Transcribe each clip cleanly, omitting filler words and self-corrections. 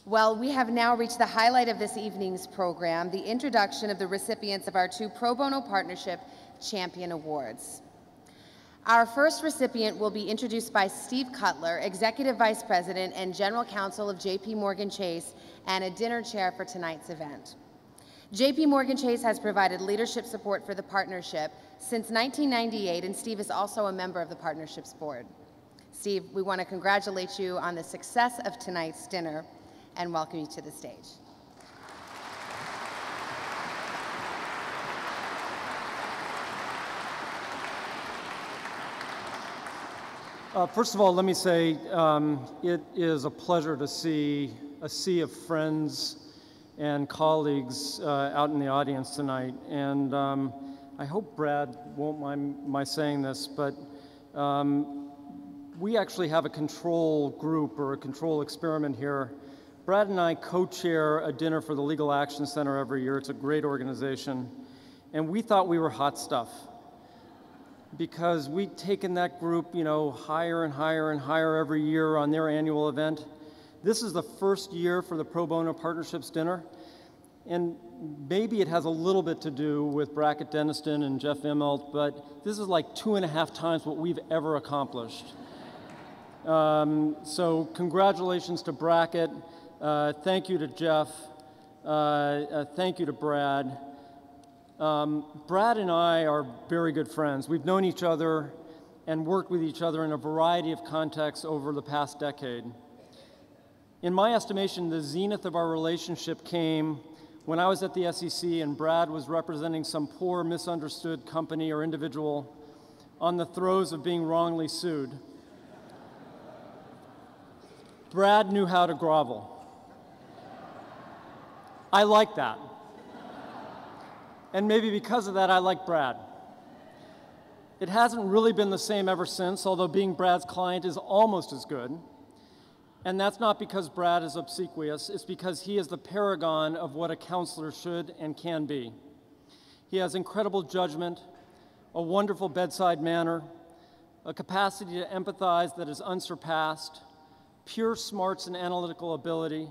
Well, we have now reached the highlight of this evening's program, the introduction of the recipients of our 2 Pro Bono Partnership Champion Awards. Our first recipient will be introduced by Steve Cutler, Executive Vice President and General Counsel of JPMorgan Chase, and a dinner chair for tonight's event. JPMorgan Chase has provided leadership support for the partnership since 1998, and Steve is also a member of the partnership's board. Steve, we want to congratulate you on the success of tonight's dinner and welcome you to the stage. First of all, let me say it is a pleasure to see a sea of friends and colleagues out in the audience tonight. And I hope Brad won't mind my saying this, but we actually have a control group or a control experiment here. Brad and I co-chair a dinner for the Legal Action Center every year. It's a great organization. And we thought we were hot stuff because we'd taken that group, higher and higher and higher every year on their annual event. This is the first year for the Pro Bono Partnerships dinner. And maybe it has a little bit to do with Brackett Denniston and Jeff Immelt, but this is like 2.5 times what we've ever accomplished. So congratulations to Brackett. Thank you to Jeff. Thank you to Brad. Brad and I are very good friends. We've known each other and worked with each other in a variety of contexts over the past decade. In my estimation, the zenith of our relationship came when I was at the SEC and Brad was representing some poor, misunderstood company or individual on the throes of being wrongly sued. Brad knew how to grovel. I like that. And maybe because of that, I like Brad. It hasn't really been the same ever since, although being Brad's client is almost as good. And that's not because Brad is obsequious, it's because he is the paragon of what a counselor should and can be. He has incredible judgment, a wonderful bedside manner, a capacity to empathize that is unsurpassed, pure smarts and analytical ability,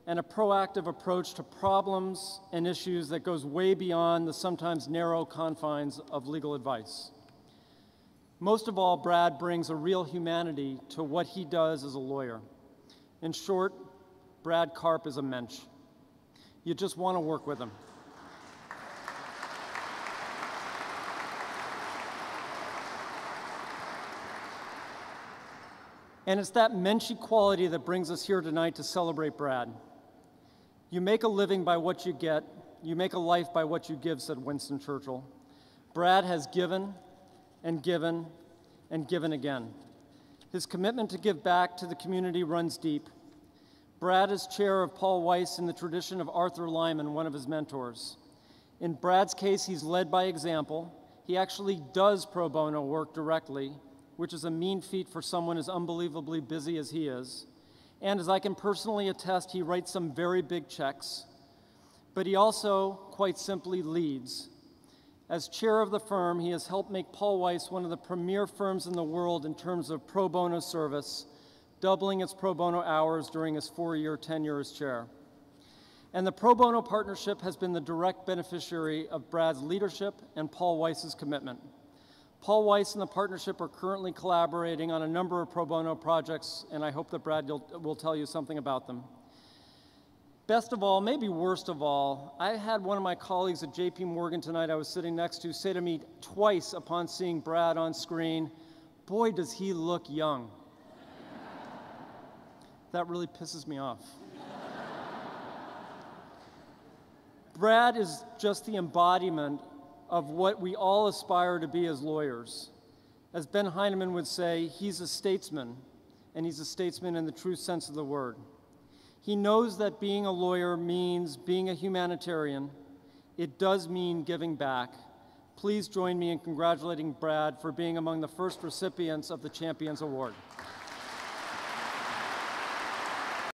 and a proactive approach to problems and issues that goes way beyond the sometimes narrow confines of legal advice. Most of all, Brad brings a real humanity to what he does as a lawyer. In short, Brad Karp is a mensch. You just want to work with him. And it's that menschy quality that brings us here tonight to celebrate Brad. You make a living by what you get. You make a life by what you give, said Winston Churchill. Brad has given and given and given again. His commitment to give back to the community runs deep. Brad is chair of Paul Weiss in the tradition of Arthur Lyman, one of his mentors. In Brad's case, he's led by example. He actually does pro bono work directly, which is a mean feat for someone as unbelievably busy as he is. And as I can personally attest, he writes some very big checks, but he also, quite simply, leads. As chair of the firm, he has helped make Paul Weiss one of the premier firms in the world in terms of pro bono service, doubling its pro bono hours during his 4-year tenure as chair. And the pro bono partnership has been the direct beneficiary of Brad's leadership and Paul Weiss's commitment. Paul Weiss and the partnership are currently collaborating on a number of pro bono projects, and I hope that Brad will tell you something about them. Best of all, maybe worst of all, I had one of my colleagues at JPMorgan tonight I was sitting next to say to me twice upon seeing Brad on screen, "Boy, does he look young." That really pisses me off. Brad is just the embodiment of what we all aspire to be as lawyers. As Ben Heinemann would say, he's a statesman, and he's a statesman in the true sense of the word. He knows that being a lawyer means being a humanitarian. It does mean giving back. Please join me in congratulating Brad for being among the first recipients of the Champions Award.